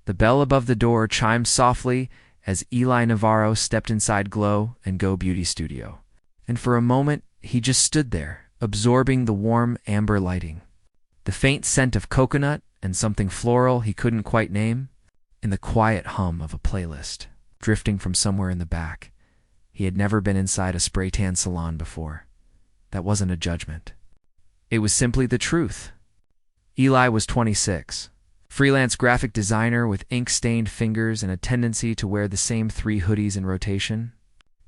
The bell above the door chimed softly as Eli Navarro stepped inside Glow and Go Beauty Studio. And for a moment, he just stood there, absorbing the warm amber lighting. The faint scent of coconut and something floral he couldn't quite name, and the quiet hum of a playlist, drifting from somewhere in the back. He had never been inside a spray tan salon before. That wasn't a judgment. It was simply the truth. Eli was 26, freelance graphic designer with ink-stained fingers and a tendency to wear the same 3 hoodies in rotation.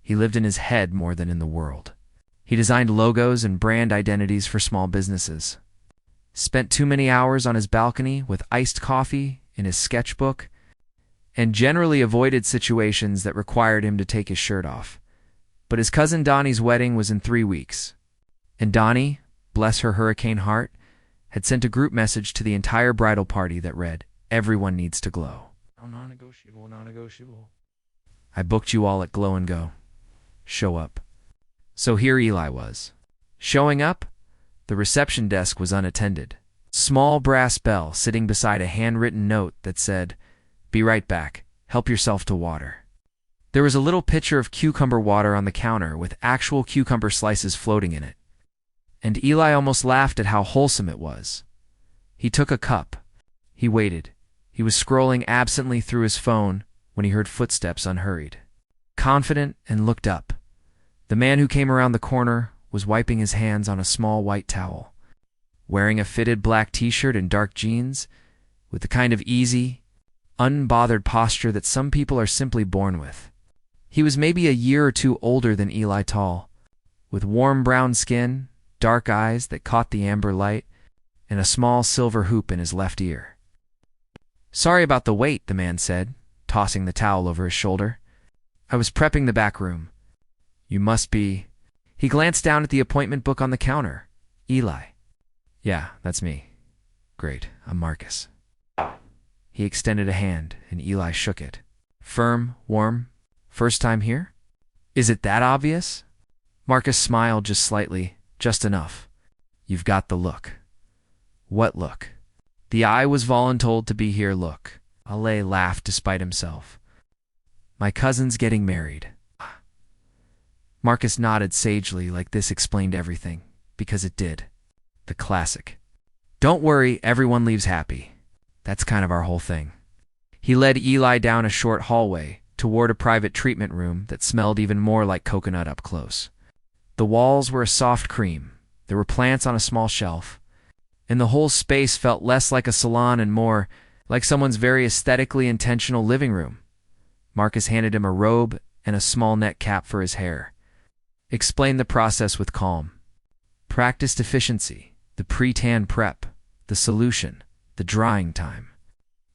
He lived in his head more than in the world. He designed logos and brand identities for small businesses. Spent too many hours on his balcony with iced coffee in his sketchbook, and generally avoided situations that required him to take his shirt off. But his cousin Donnie's wedding was in 3 weeks, and Donnie, bless her hurricane heart, had sent a group message to the entire bridal party that read, "Everyone needs to glow. Non-negotiable, non-negotiable. I booked you all at Glow and Go. Show up." So here Eli was. Showing up, the reception desk was unattended. Small brass bell sitting beside a handwritten note that said, "Be right back. Help yourself to water." There was a little pitcher of cucumber water on the counter with actual cucumber slices floating in it. And Eli almost laughed at how wholesome it was. He took a cup. He waited. He was scrolling absently through his phone when he heard footsteps unhurried. Confident and looked up. The man who came around the corner was wiping his hands on a small white towel, wearing a fitted black t-shirt and dark jeans, with the kind of easy, unbothered posture that some people are simply born with. He was maybe a year or 2 older than Eli Tall, with warm brown skin, dark eyes that caught the amber light, and a small silver hoop in his left ear. "Sorry about the wait," the man said, tossing the towel over his shoulder. "I was prepping the back room. You must be—" He glanced down at the appointment book on the counter. "Eli." "Yeah, that's me." "Great, I'm Marcus." He extended a hand, and Eli shook it. Firm, warm. "First time here?" "Is it that obvious?" Marcus smiled just slightly, just enough. "You've got the look." "What look?" "The I was voluntold to be here look." Ale laughed despite himself. "My cousin's getting married." Marcus nodded sagely like this explained everything, because it did. The classic. "Don't worry, everyone leaves happy. That's kind of our whole thing." He led Eli down a short hallway toward a private treatment room that smelled even more like coconut up close. The walls were a soft cream. There were plants on a small shelf, and the whole space felt less like a salon and more like someone's very aesthetically intentional living room. Marcus handed him a robe and a small net cap for his hair. Explained the process with calm. Practiced efficiency, the pre-tan prep, the solution, the drying time,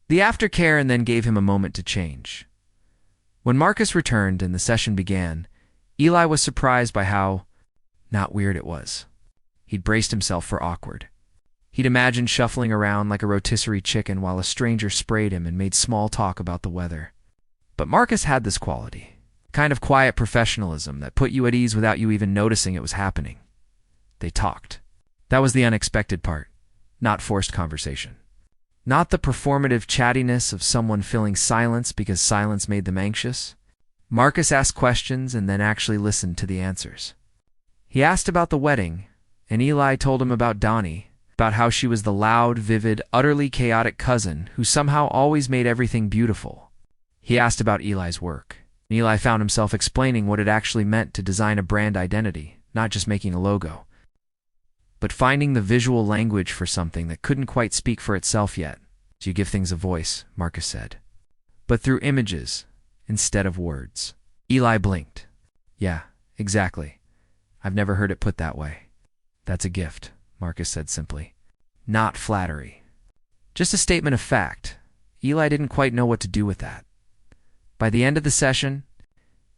the aftercare, and then gave him a moment to change. When Marcus returned and the session began, Eli was surprised by how not weird it was. He'd braced himself for awkward. He'd imagined shuffling around like a rotisserie chicken while a stranger sprayed him and made small talk about the weather. But Marcus had this quality, kind of quiet professionalism that put you at ease without you even noticing it was happening. They talked. That was the unexpected part, not forced conversation. Not the performative chattiness of someone filling silence because silence made them anxious. Marcus asked questions and then actually listened to the answers. He asked about the wedding, and Eli told him about Donnie, about how she was the loud, vivid, utterly chaotic cousin who somehow always made everything beautiful. He asked about Eli's work. Eli found himself explaining what it actually meant to design a brand identity, not just making a logo, but finding the visual language for something that couldn't quite speak for itself yet. "You give things a voice," Marcus said, "but through images instead of words." Eli blinked. "Yeah, exactly. I've never heard it put that way." "That's a gift," Marcus said simply. Not flattery. Just a statement of fact. Eli didn't quite know what to do with that. By the end of the session,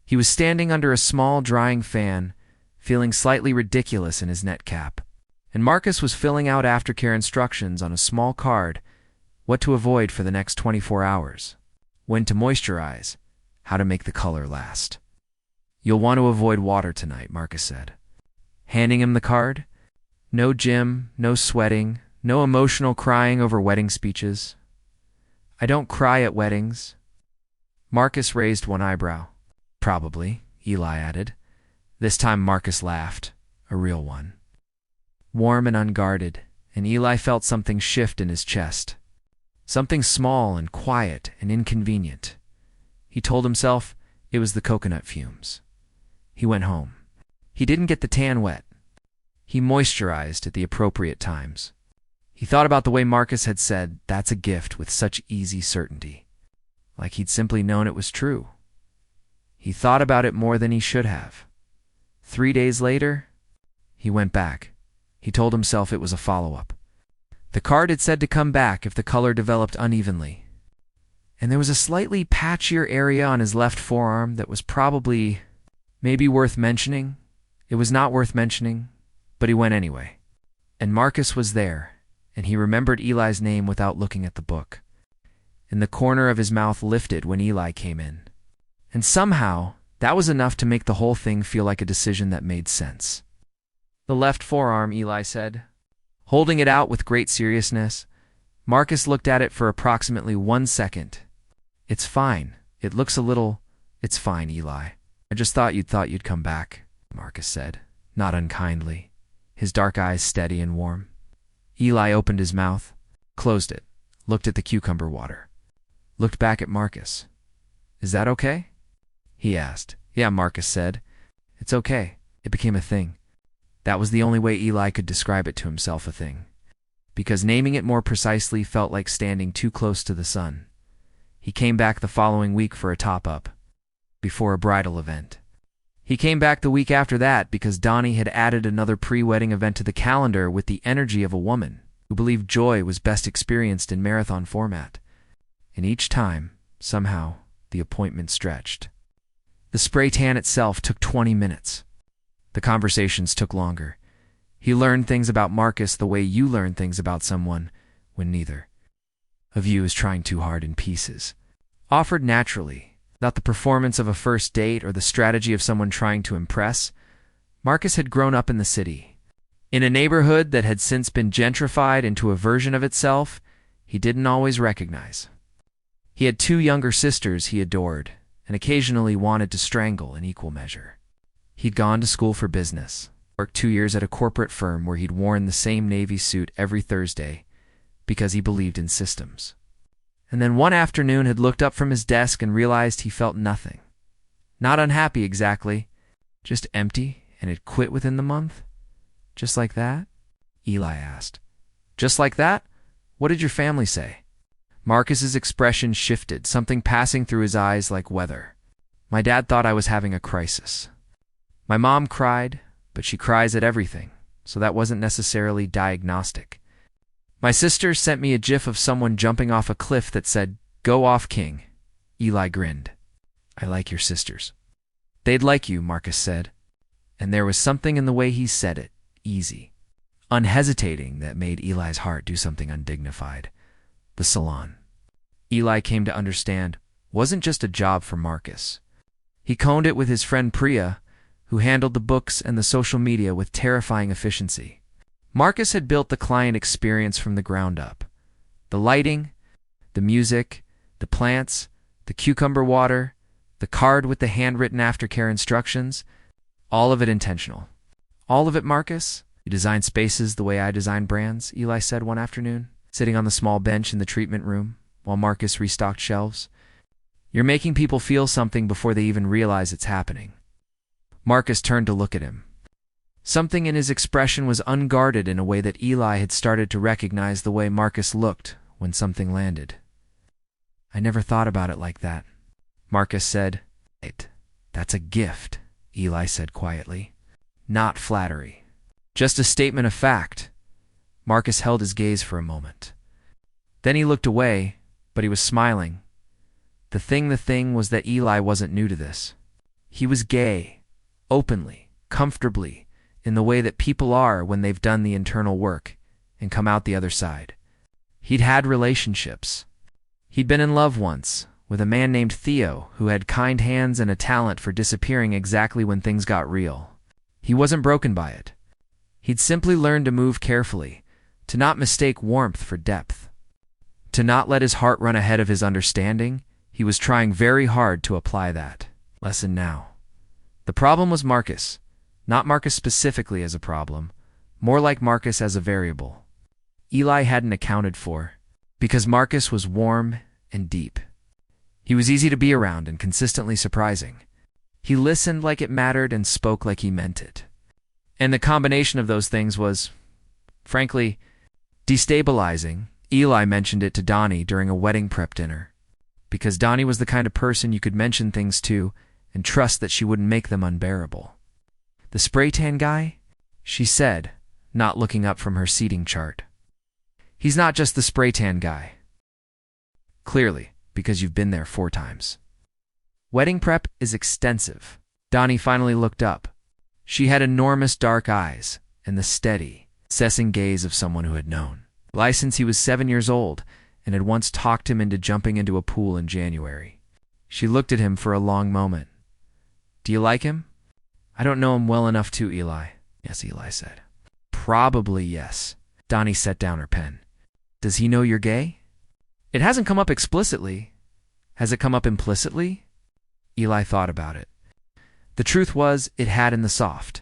he was standing under a small drying fan, feeling slightly ridiculous in his net cap, and Marcus was filling out aftercare instructions on a small card, what to avoid for the next 24 hours, when to moisturize, how to make the color last. "You'll want to avoid water tonight," Marcus said. Handing him the card. No gym, no sweating, no emotional crying over wedding speeches. I don't cry at weddings. Marcus raised one eyebrow. Probably, Eli added. This time Marcus laughed, a real one. Warm and unguarded, and Eli felt something shift in his chest. Something small and quiet and inconvenient. He told himself it was the coconut fumes. He went home. He didn't get the tan wet. He moisturized at the appropriate times. He thought about the way Marcus had said, "That's a gift," with such easy certainty, like he'd simply known it was true. He thought about it more than he should have. 3 days later, he went back. He told himself it was a follow-up. The card had said to come back if the color developed unevenly. And there was a slightly patchier area on his left forearm that was maybe worth mentioning. It was not worth mentioning, but he went anyway. And Marcus was there, and he remembered Eli's name without looking at the book. And the corner of his mouth lifted when Eli came in. And somehow, that was enough to make the whole thing feel like a decision that made sense. The left forearm, Eli said, holding it out with great seriousness. Marcus looked at it for approximately 1 second. It's fine. It looks a little... It's fine, Eli. I just thought you'd come back, Marcus said, not unkindly, his dark eyes steady and warm. Eli opened his mouth, closed it, looked at the cucumber water, looked back at Marcus. Is that okay? He asked. Yeah, Marcus said. It's okay. It became a thing. That was the only way Eli could describe it to himself, a thing. Because naming it more precisely felt like standing too close to the sun. He came back the following week for a top-up, before a bridal event. He came back the week after that because Donnie had added another pre-wedding event to the calendar with the energy of a woman who believed joy was best experienced in marathon format. And each time, somehow, the appointment stretched. The spray tan itself took 20 minutes. The conversations took longer. He learned things about Marcus the way you learn things about someone when neither of you is trying too hard in pieces. Offered naturally, not the performance of a first date or the strategy of someone trying to impress, Marcus had grown up in the city. In a neighborhood that had since been gentrified into a version of itself he didn't always recognize. He had 2 younger sisters he adored and occasionally wanted to strangle in equal measure. He'd gone to school for business, worked 2 years at a corporate firm where he'd worn the same Navy suit every Thursday because he believed in systems. And then one afternoon had looked up from his desk and realized he felt nothing. Not unhappy exactly, just empty, and had quit within the month. Just like that? Eli asked. Just like that? What did your family say? Marcus's expression shifted, something passing through his eyes like weather. My dad thought I was having a crisis. My mom cried, but she cries at everything, so that wasn't necessarily diagnostic. My sister sent me a gif of someone jumping off a cliff that said, "Go off, King." Eli grinned. I like your sisters. They'd like you, Marcus said. And there was something in the way he said it, easy, unhesitating, that made Eli's heart do something undignified. The salon, Eli came to understand, wasn't just a job for Marcus. He co-owned it with his friend Priya, who handled the books and the social media with terrifying efficiency. Marcus had built the client experience from the ground up. The lighting, the music, the plants, the cucumber water, the card with the handwritten aftercare instructions, all of it intentional. All of it, Marcus? You design spaces the way I design brands, Eli said one afternoon, sitting on the small bench in the treatment room while Marcus restocked shelves. You're making people feel something before they even realize it's happening. Marcus turned to look at him. Something in his expression was unguarded in a way that Eli had started to recognize the way Marcus looked when something landed. I never thought about it like that, Marcus said. That's a gift, Eli said quietly. Not flattery. Just a statement of fact. Marcus held his gaze for a moment. Then he looked away, but he was smiling. The thing was that Eli wasn't new to this. He was gay. Openly, comfortably, in the way that people are when they've done the internal work and come out the other side. He'd had relationships. He'd been in love once with a man named Theo who had kind hands and a talent for disappearing exactly when things got real. He wasn't broken by it. He'd simply learned to move carefully, to not mistake warmth for depth. To not let his heart run ahead of his understanding, he was trying very hard to apply that lesson now. The problem was Marcus, not Marcus specifically as a problem, more like Marcus as a variable Eli hadn't accounted for, because Marcus was warm and deep. He was easy to be around and consistently surprising. He listened like it mattered and spoke like he meant it. And the combination of those things was, frankly, destabilizing. Eli mentioned it to Donnie during a wedding prep dinner, because Donnie was the kind of person you could mention things to and trust that she wouldn't make them unbearable. The spray tan guy? She said, not looking up from her seating chart. He's not just the spray tan guy. Clearly, because you've been there 4 times. Wedding prep is extensive. Donnie finally looked up. She had enormous dark eyes and the steady, assessing gaze of someone who had known. Since he was 7 years old and had once talked him into jumping into a pool in January. She looked at him for a long moment. Do you like him? I don't know him well enough to, Eli. Yes, Eli said. Probably yes. Donnie set down her pen. Does he know you're gay? It hasn't come up explicitly. Has it come up implicitly? Eli thought about it. The truth was, it had in the soft,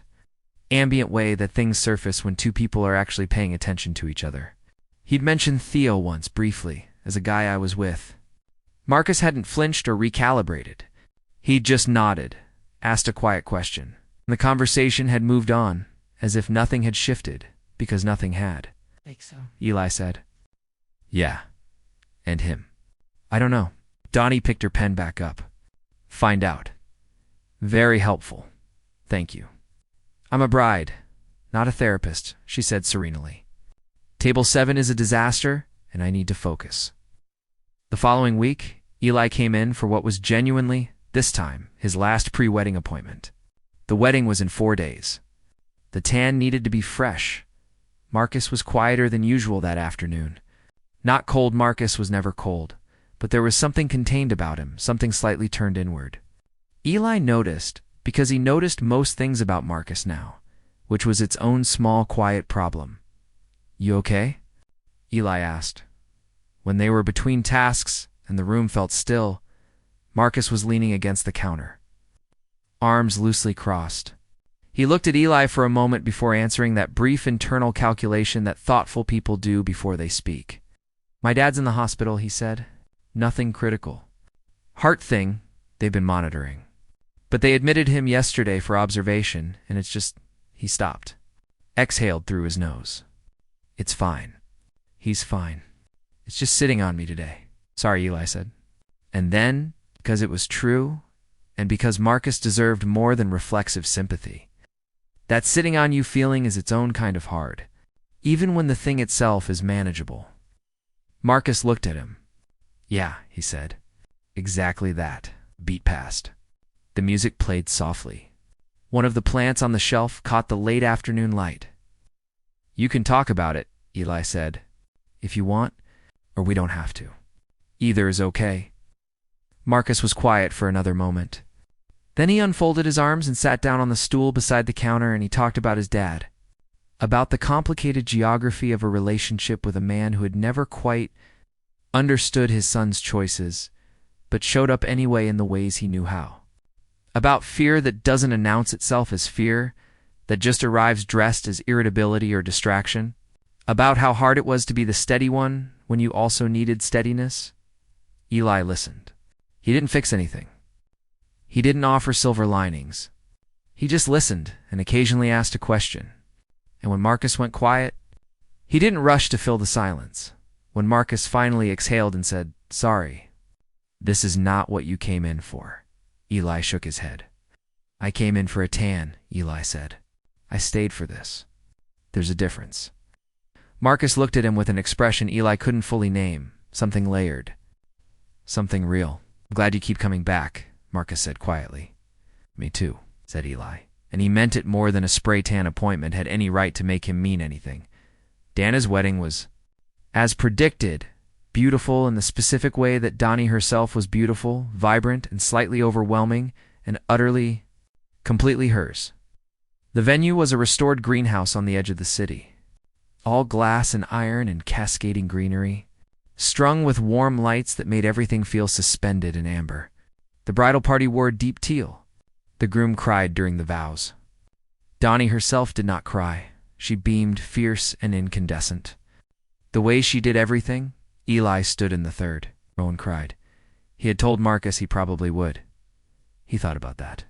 ambient way that things surface when 2 people are actually paying attention to each other. He'd mentioned Theo once, briefly, as a guy I was with. Marcus hadn't flinched or recalibrated. He'd just nodded, asked a quiet question. The conversation had moved on, as if nothing had shifted, because nothing had. Think so. Eli said. Yeah. And him. I don't know. Donnie picked her pen back up. Find out. Very helpful. Thank you. I'm a bride, not a therapist, she said serenely. Table 7 is a disaster, and I need to focus. The following week, Eli came in for what was genuinely, this time, his last pre-wedding appointment. The wedding was in 4 days. The tan needed to be fresh. Marcus was quieter than usual that afternoon. Not cold. Marcus was never cold, but there was something contained about him, something slightly turned inward. Eli noticed, because he noticed most things about Marcus now, which was its own small, quiet problem. You okay? Eli asked. When they were between tasks and the room felt still, Marcus was leaning against the counter, arms loosely crossed. He looked at Eli for a moment before answering that brief internal calculation that thoughtful people do before they speak. My dad's in the hospital, he said. Nothing critical. Heart thing they've been monitoring. But they admitted him yesterday for observation, and it's just... He stopped. Exhaled through his nose. It's fine. He's fine. It's just sitting on me today. Sorry, Eli said. And then, because it was true, and because Marcus deserved more than reflexive sympathy, that sitting on you feeling is its own kind of hard, even when the thing itself is manageable. Marcus looked at him. Yeah, he said. Exactly that. Beat past. The music played softly. One of the plants on the shelf caught the late afternoon light. You can talk about it, Eli said, if you want, or we don't have to. Either is okay. Marcus was quiet for another moment. Then he unfolded his arms and sat down on the stool beside the counter, and he talked about his dad. About the complicated geography of a relationship with a man who had never quite understood his son's choices, but showed up anyway in the ways he knew how. About fear that doesn't announce itself as fear, that just arrives dressed as irritability or distraction. About how hard it was to be the steady one when you also needed steadiness. Eli listened. He didn't fix anything. He didn't offer silver linings. He just listened and occasionally asked a question. And when Marcus went quiet, he didn't rush to fill the silence. When Marcus finally exhaled and said, Sorry, this is not what you came in for. Eli shook his head. I came in for a tan, Eli said. I stayed for this. There's a difference. Marcus looked at him with an expression Eli couldn't fully name, something layered. Something real. I'm glad you keep coming back, Marcus said quietly. Me too, said Eli. And he meant it more than a spray tan appointment had any right to make him mean anything. Dana's wedding was, as predicted, beautiful in the specific way that Donnie herself was beautiful, vibrant, and slightly overwhelming, and utterly, completely hers. The venue was a restored greenhouse on the edge of the city. All glass and iron and cascading greenery. strung with warm lights that made everything feel suspended in amber. The bridal party wore deep teal. The groom cried during the vows. Donnie herself did not cry. She beamed fierce and incandescent. The way she did everything, Eli stood in the third. Rowan cried. He had told Marcus he probably would. He thought about that.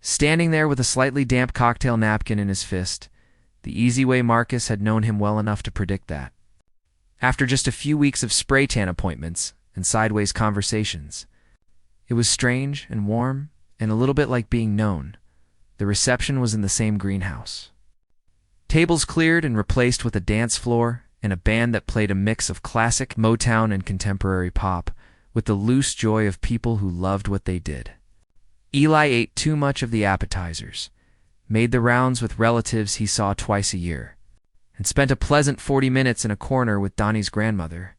Standing there with a slightly damp cocktail napkin in his fist, the easy way Marcus had known him well enough to predict that. After just a few weeks of spray tan appointments and sideways conversations, it was strange and warm and a little bit like being known. The reception was in the same greenhouse. Tables cleared and replaced with a dance floor and a band that played a mix of classic Motown and contemporary pop with the loose joy of people who loved what they did. Eli ate too much of the appetizers, made the rounds with relatives he saw twice a year, and spent a pleasant 40 minutes in a corner with Donnie's grandmother,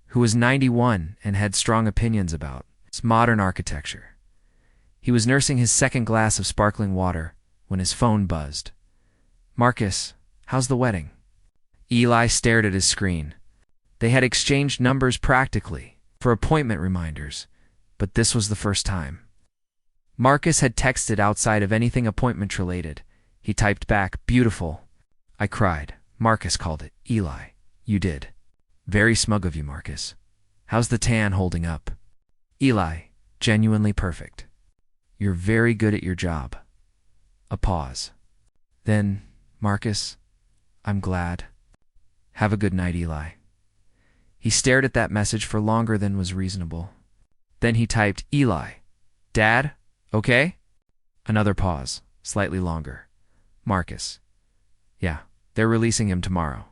who was 91 and had strong opinions about its modern architecture. He was nursing his second glass of sparkling water when his phone buzzed. "Marcus, how's the wedding?" Eli stared at his screen. They had exchanged numbers practically for appointment reminders, but this was the first time. Marcus had texted outside of anything appointment-related. He typed back, "Beautiful." I cried. Marcus called it. "Eli, you did. Very smug of you, Marcus. How's the tan holding up?" Eli, "Genuinely perfect. You're very good at your job." A pause. Then, "Marcus, I'm glad. Have a good night, Eli." He stared at that message for longer than was reasonable. Then he typed, "Eli, Dad, okay?" Another pause, slightly longer. "Marcus, yeah, they're releasing him tomorrow.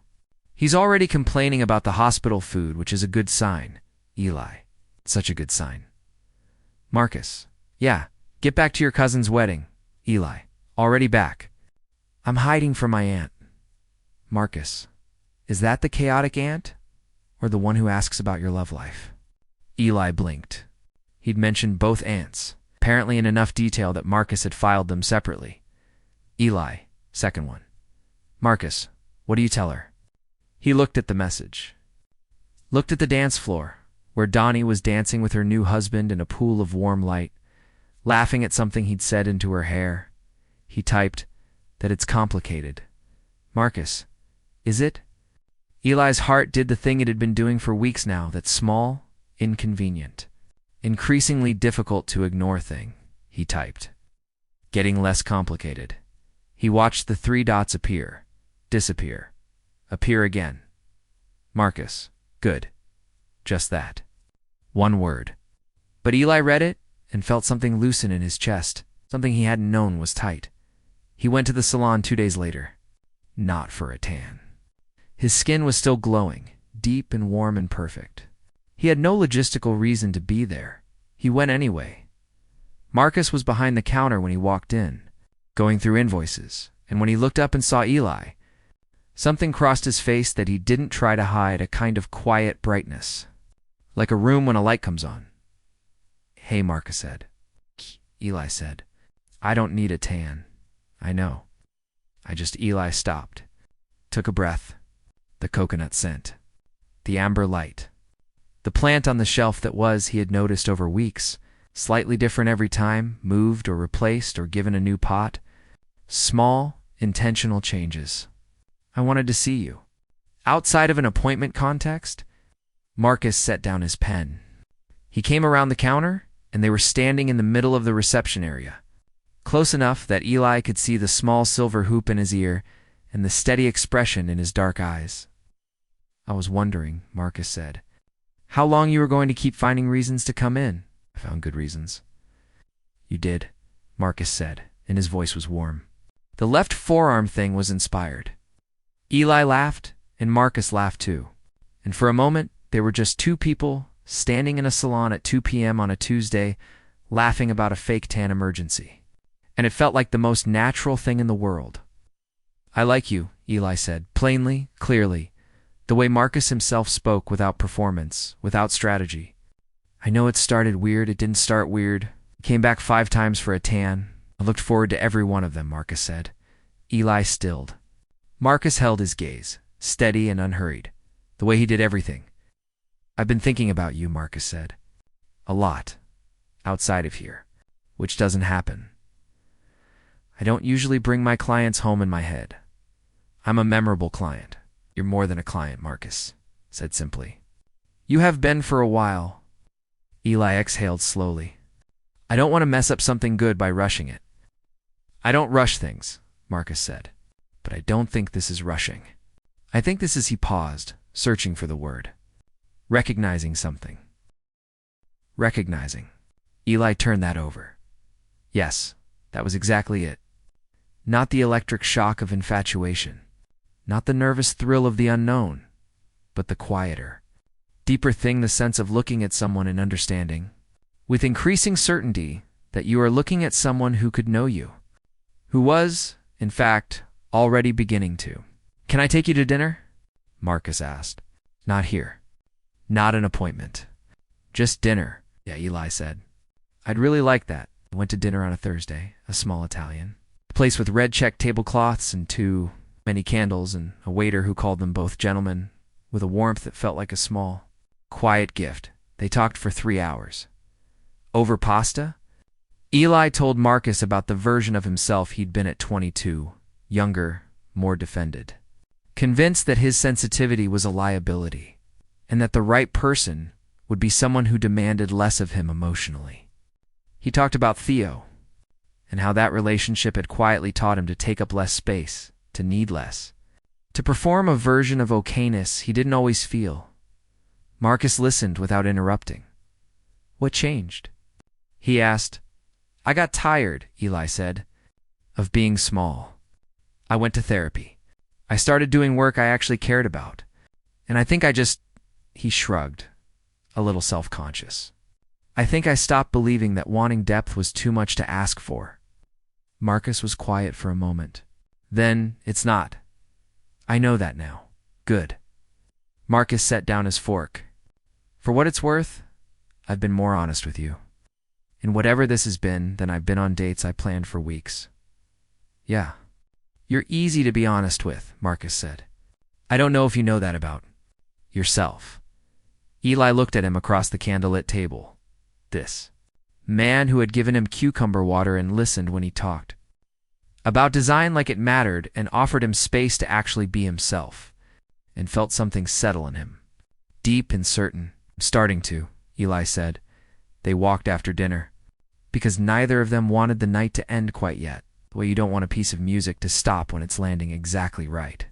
He's already complaining about the hospital food, which is a good sign. Eli, such a good sign." "Marcus, yeah, get back to your cousin's wedding." Eli, "Already back. I'm hiding from my aunt." "Marcus, is that the chaotic aunt, or the one who asks about your love life?" Eli blinked. He'd mentioned both aunts, apparently in enough detail that Marcus had filed them separately. Eli, second one. "Marcus, what do you tell her?" He looked at the message. Looked at the dance floor, where Donnie was dancing with her new husband in a pool of warm light, laughing at something he'd said into her hair. He typed, "That it's complicated." "Marcus, is it?" Eli's heart did the thing it had been doing for weeks now, that small, inconvenient, increasingly difficult to ignore thing. He typed, "Getting less complicated." He watched the 3 dots appear, disappear, appear again. "Marcus, good. Just that. One word." But Eli read it and felt something loosen in his chest, something he hadn't known was tight. He went to the salon 2 days later. Not for a tan. His skin was still glowing, deep and warm and perfect. He had no logistical reason to be there. He went anyway. Marcus was behind the counter when he walked in, going through invoices, and when he looked up and saw Eli, something crossed his face that he didn't try to hide, a kind of quiet brightness, like a room when a light comes on. "Hey," Marcus said. Eli said, "I don't need a tan. I know. Eli stopped, took a breath. The coconut scent, the amber light, the plant on the shelf that was, he had noticed over weeks, slightly different every time, moved or replaced or given a new pot. Small, intentional changes. "I wanted to see you." Outside of an appointment context, Marcus set down his pen. He came around the counter, and they were standing in the middle of the reception area, close enough that Eli could see the small silver hoop in his ear and the steady expression in his dark eyes. "I was wondering," Marcus said, "how long you were going to keep finding reasons to come in." "I found good reasons." "You did," Marcus said, and his voice was warm. The left forearm thing was inspired. Eli laughed, and Marcus laughed too. And for a moment, they were just 2 people standing in a salon at 2 p.m. on a Tuesday, laughing about a fake tan emergency. And it felt like the most natural thing in the world. "I like you," Eli said, plainly, clearly, the way Marcus himself spoke, without performance, without strategy. "I know it started weird. It didn't start weird. Came back 5 times for a tan. I looked forward to every one of them," Marcus said. Eli stilled. Marcus held his gaze, steady and unhurried, the way he did everything. I've been thinking about you, Marcus said. A lot. Outside of here. Which doesn't happen. I don't usually bring my clients home in my head. I'm a memorable client. You're more than a client, Marcus said simply. You have been for a while. Eli exhaled slowly. I don't want to mess up something good by rushing it. I don't rush things, Marcus said. But I don't think this is rushing. I think this is— He paused, searching for the word. Recognizing something. Recognizing. Eli turned that over. Yes, that was exactly it. Not the electric shock of infatuation. Not the nervous thrill of the unknown. But the quieter, deeper thing, the sense of looking at someone and understanding, with increasing certainty, that you are looking at someone who could know you. Who was, in fact, already beginning to. Can I take you to dinner? Marcus asked. Not here. Not an appointment. Just dinner. Yeah, Eli said. I'd really like that. I went to dinner on a Thursday, a small Italian. A place with red check tablecloths and too many candles, and a waiter who called them both gentlemen, with a warmth that felt like a small, quiet gift. They talked for 3 hours. Over pasta? Eli told Marcus about the version of himself he'd been at 22, younger, more defended. Convinced that his sensitivity was a liability, and that the right person would be someone who demanded less of him emotionally. He talked about Theo, and how that relationship had quietly taught him to take up less space, to need less, to perform a version of okayness he didn't always feel. Marcus listened without interrupting. What changed? He asked. I got tired, Eli said, of being small. I went to therapy. I started doing work I actually cared about. And I think I just— He shrugged, a little self-conscious. I think I stopped believing that wanting depth was too much to ask for. Marcus was quiet for a moment. Then, it's not. I know that now. Good. Marcus set down his fork. For what it's worth, I've been more honest with you. And whatever this has been, than I've been on dates I planned for weeks. Yeah. You're easy to be honest with, Marcus said. I don't know if you know that about yourself. Eli looked at him across the candlelit table. This man who had given him cucumber water and listened when he talked about design like it mattered, and offered him space to actually be himself, and felt something settle in him. Deep and certain. Starting to, Eli said. They walked after dinner, because neither of them wanted the night to end quite yet, the way you don't want a piece of music to stop when it's landing exactly right.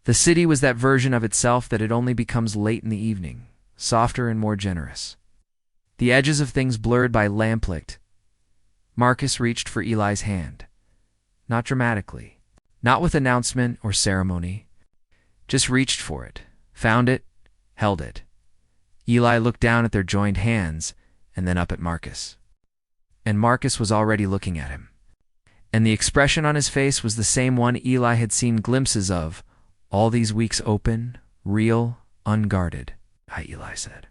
The city was that version of itself that it only becomes late in the evening, softer and more generous. The edges of things blurred by lamplight. Marcus reached for Eli's hand. Not dramatically, not with announcement or ceremony. Just reached for it, found it, held it. Eli looked down at their joined hands, and then up at Marcus. And Marcus was already looking at him. And the expression on his face was the same one Eli had seen glimpses of all these weeks, open, real, unguarded. Hi, Eli said.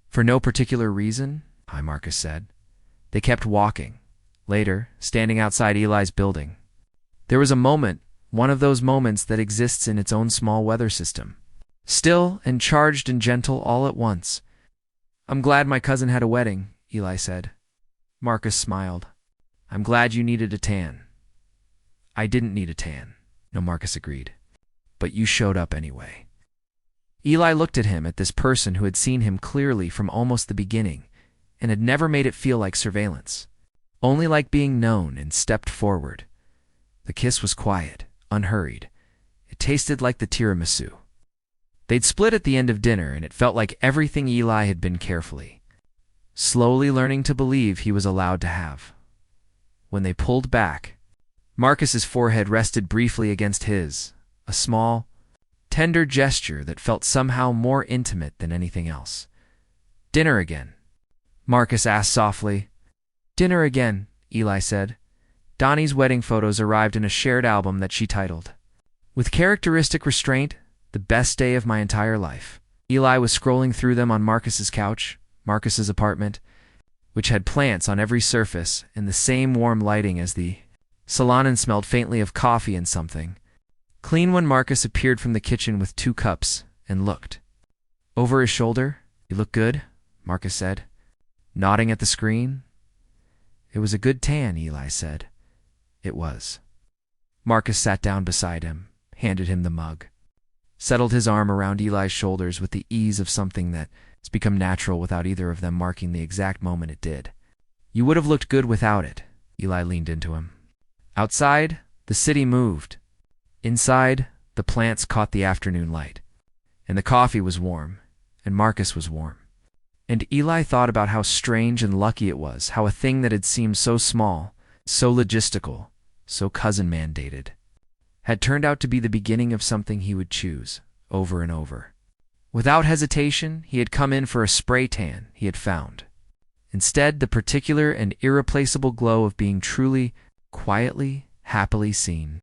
For no particular reason? Hi, Marcus said. They kept walking. Later, standing outside Eli's building, there was a moment, one of those moments that exists in its own small weather system. Still and charged and gentle all at once. I'm glad my cousin had a wedding, Eli said. Marcus smiled. I'm glad you needed a tan. I didn't need a tan. No, Marcus agreed. But you showed up anyway. Eli looked at him, at this person who had seen him clearly from almost the beginning, and had never made it feel like surveillance, only like being known, and stepped forward. The kiss was quiet, unhurried. It tasted like the tiramisu they'd split at the end of dinner, and it felt like everything Eli had been carefully, slowly learning to believe he was allowed to have. When they pulled back, Marcus's forehead rested briefly against his, a small, tender gesture that felt somehow more intimate than anything else. Dinner again? Marcus asked softly. Dinner again, Eli said. Donnie's wedding photos arrived in a shared album that she titled, with characteristic restraint, The Best Day of My Entire Life. Eli was scrolling through them on Marcus's couch, Marcus's apartment, which had plants on every surface and the same warm lighting as the salon, and smelled faintly of coffee and something. Clean when Marcus appeared from the kitchen with 2 cups and looked over his shoulder. "You look good," Marcus said, nodding at the screen. "It was a good tan," Eli said. "It was." Marcus sat down beside him, handed him the mug, settled his arm around Eli's shoulders with the ease of something that's become natural without either of them marking the exact moment it did. "You would have looked good without it." Eli leaned into him. Outside, the city moved. Inside, the plants caught the afternoon light. And the coffee was warm, and Marcus was warm. And Eli thought about how strange and lucky it was, how a thing that had seemed so small, so logistical, so cousin-mandated, had turned out to be the beginning of something he would choose, over and over. Without hesitation, he had come in for a spray tan he had found. Instead, the particular and irreplaceable glow of being truly, quietly, happily seen.